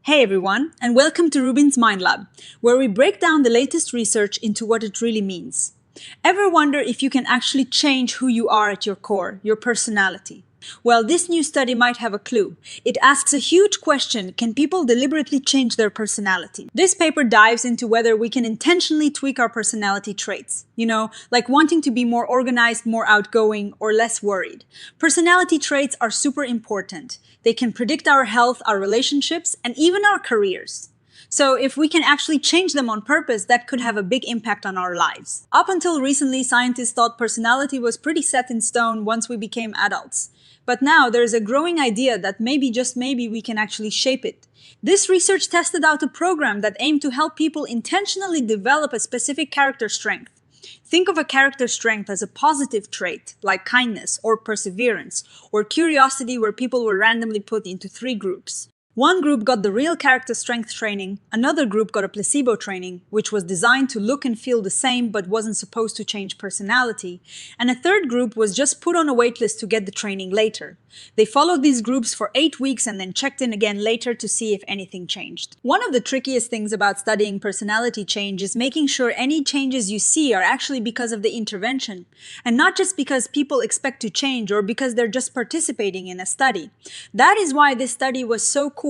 Hey everyone, and welcome to RUBIN'S Mind Lab, where we break down the latest research into what it really means. Ever wonder if you can actually change who you are at your core, your personality? Well, this new study might have a clue. It asks a huge question: can people deliberately change their personality? This paper dives into whether we can intentionally tweak our personality traits. Like wanting to be more organized, more outgoing, or less worried. Personality traits are super important. They can predict our health, our relationships, and even our careers. So if we can actually change them on purpose, that could have a big impact on our lives. Up until recently, scientists thought personality was pretty set in stone once we became adults. But now there's a growing idea that maybe, just maybe, we can actually shape it. This research tested out a program that aimed to help people intentionally develop a specific character strength. Think of a character strength as a positive trait, like kindness or perseverance, or curiosity, where people were randomly put into 3 groups. One group got the real character strength training, another group got a placebo training, which was designed to look and feel the same but wasn't supposed to change personality, and a third group was just put on a waitlist to get the training later. They followed these groups for 8 weeks and then checked in again later to see if anything changed. One of the trickiest things about studying personality change is making sure any changes you see are actually because of the intervention, and not just because people expect to change or because they're just participating in a study. That is why this study was so cool.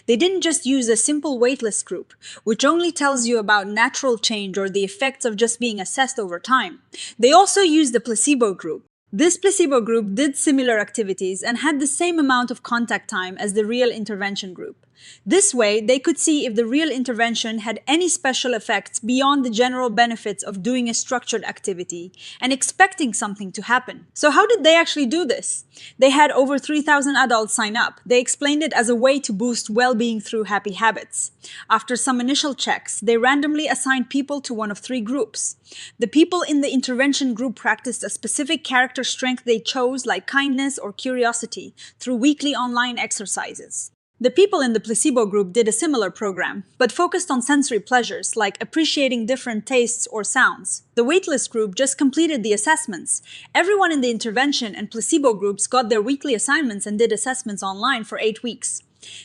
They didn't just use a simple waitlist group, which only tells you about natural change or the effects of just being assessed over time. They also used the placebo group. This placebo group did similar activities and had the same amount of contact time as the real intervention group. This way, they could see if the real intervention had any special effects beyond the general benefits of doing a structured activity and expecting something to happen. So how did they actually do this? They had over 3,000 adults sign up. They explained it as a way to boost well-being through happy habits. After some initial checks, they randomly assigned people to one of 3 groups. The people in the intervention group practiced a specific character strength they chose, like kindness or curiosity, through weekly online exercises. The people in the placebo group did a similar program, but focused on sensory pleasures, like appreciating different tastes or sounds. The waitlist group just completed the assessments. Everyone in the intervention and placebo groups got their weekly assignments and did assessments online for 8 weeks.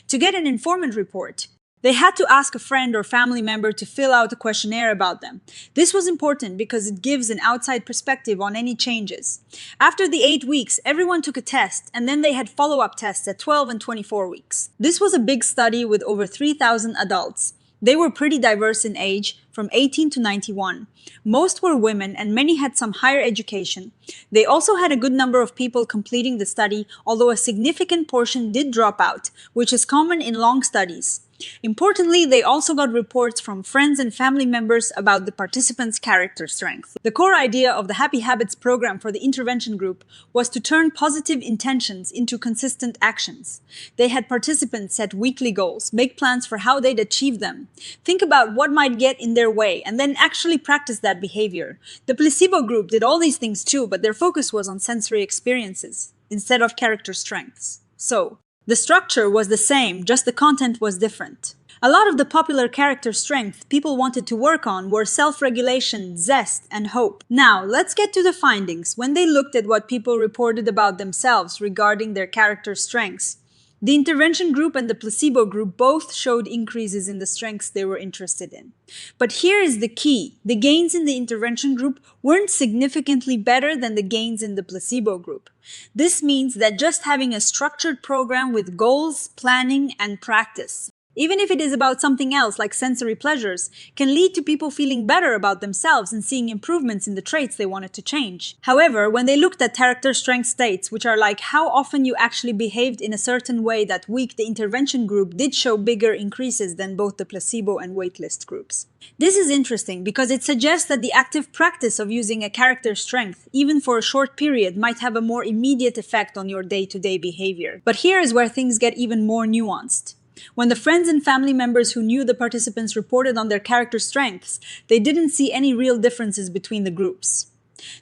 To get an informant report, they had to ask a friend or family member to fill out a questionnaire about them. This was important because it gives an outside perspective on any changes. After the 8 weeks, everyone took a test, and then they had follow-up tests at 12 and 24 weeks. This was a big study with over 3,000 adults. They were pretty diverse in age, from 18 to 91. Most were women, and many had some higher education. They also had a good number of people completing the study, although a significant portion did drop out, which is common in long studies. Importantly, they also got reports from friends and family members about the participants' character strength. The core idea of the Happy Habits program for the intervention group was to turn positive intentions into consistent actions. They had participants set weekly goals, make plans for how they'd achieve them, think about what might get in their way, and then actually practice that behavior. The placebo group did all these things too, but their focus was on sensory experiences instead of character strengths. So, the structure was the same, just the content was different. A lot of the popular character strengths people wanted to work on were self-regulation, zest, and hope. Now, let's get to the findings. When they looked at what people reported about themselves regarding their character strengths, the intervention group and the placebo group both showed increases in the strengths they were interested in. But here is the key. The gains in the intervention group weren't significantly better than the gains in the placebo group. This means that just having a structured program with goals, planning, and practice, even if it is about something else like sensory pleasures, can lead to people feeling better about themselves and seeing improvements in the traits they wanted to change. However, when they looked at character strength states, which are like how often you actually behaved in a certain way that week, the intervention group did show bigger increases than both the placebo and waitlist groups. This is interesting because it suggests that the active practice of using a character strength, even for a short period, might have a more immediate effect on your day-to-day behavior. But here is where things get even more nuanced. When the friends and family members who knew the participants reported on their character strengths, they didn't see any real differences between the groups.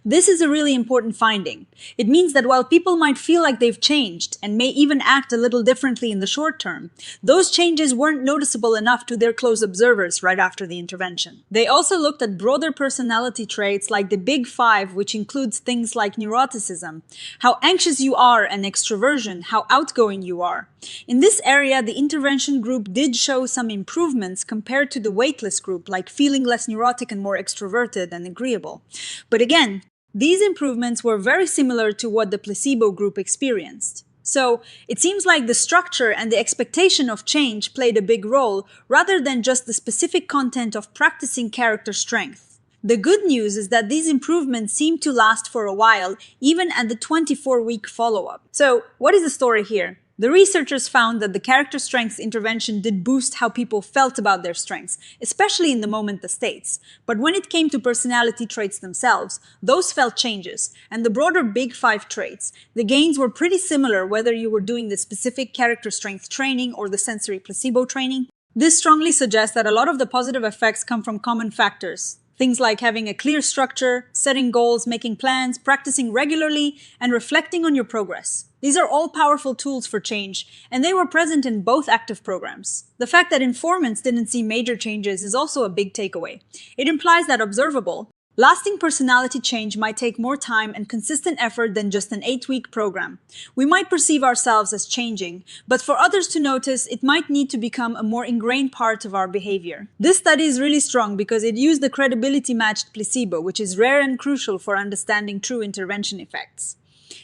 This is a really important finding. It means that while people might feel like they've changed and may even act a little differently in the short term, those changes weren't noticeable enough to their close observers right after the intervention. They also looked at broader personality traits like the Big Five, which includes things like neuroticism, how anxious you are and extroversion, how outgoing you are. In this area, the intervention group did show some improvements compared to the waitlist group, like feeling less neurotic and more extroverted and agreeable. But again, these improvements were very similar to what the placebo group experienced. So, it seems like the structure and the expectation of change played a big role, rather than just the specific content of practicing character strength. The good news is that these improvements seem to last for a while, even at the 24-week follow-up. So, what is the story here? The researchers found that the character strengths intervention did boost how people felt about their strengths, especially in the moment states. But when it came to personality traits themselves, those felt changes, and the broader Big Five traits, the gains were pretty similar whether you were doing the specific character strength training or the sensory placebo training. This strongly suggests that a lot of the positive effects come from common factors. Things like having a clear structure, setting goals, making plans, practicing regularly, and reflecting on your progress. These are all powerful tools for change, and they were present in both active programs. The fact that informants didn't see major changes is also a big takeaway. It implies that observable, lasting personality change might take more time and consistent effort than just an 8-week program. We might perceive ourselves as changing, but for others to notice, it might need to become a more ingrained part of our behavior. This study is really strong because it used the credibility-matched placebo, which is rare and crucial for understanding true intervention effects.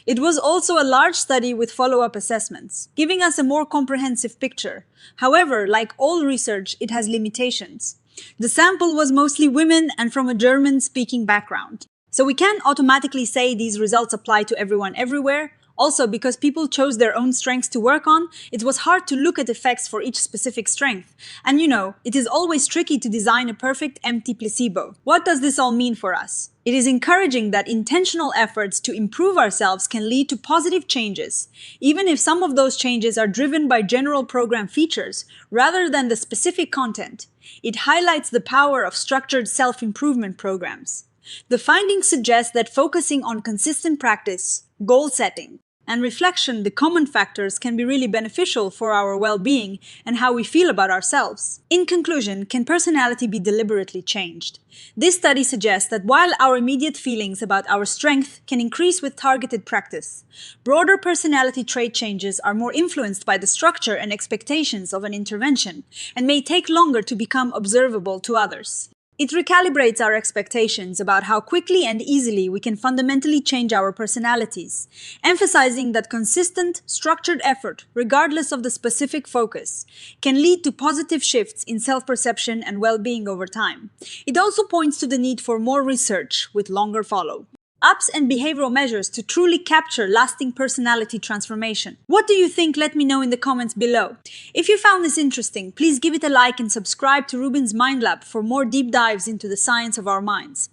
It was also a large study with follow-up assessments, giving us a more comprehensive picture. However, like all research, it has limitations. The sample was mostly women and from a German-speaking background. So we can't automatically say these results apply to everyone everywhere. Also, because people chose their own strengths to work on, it was hard to look at effects for each specific strength. And it is always tricky to design a perfect empty placebo. What does this all mean for us? It is encouraging that intentional efforts to improve ourselves can lead to positive changes, even if some of those changes are driven by general program features rather than the specific content. It highlights the power of structured self-improvement programs. The findings suggest that focusing on consistent practice, goal setting, and reflection, the common factors, can be really beneficial for our well-being and how we feel about ourselves. In conclusion, can personality be deliberately changed? This study suggests that while our immediate feelings about our strength can increase with targeted practice, broader personality trait changes are more influenced by the structure and expectations of an intervention and may take longer to become observable to others. It recalibrates our expectations about how quickly and easily we can fundamentally change our personalities, emphasizing that consistent, structured effort, regardless of the specific focus, can lead to positive shifts in self-perception and well-being over time. It also points to the need for more research with longer follow-up. Apps and behavioral measures to truly capture lasting personality transformation. What do you think? Let me know in the comments below. If you found this interesting, please give it a like and subscribe to RUBIN'S Mind Lab for more deep dives into the science of our minds.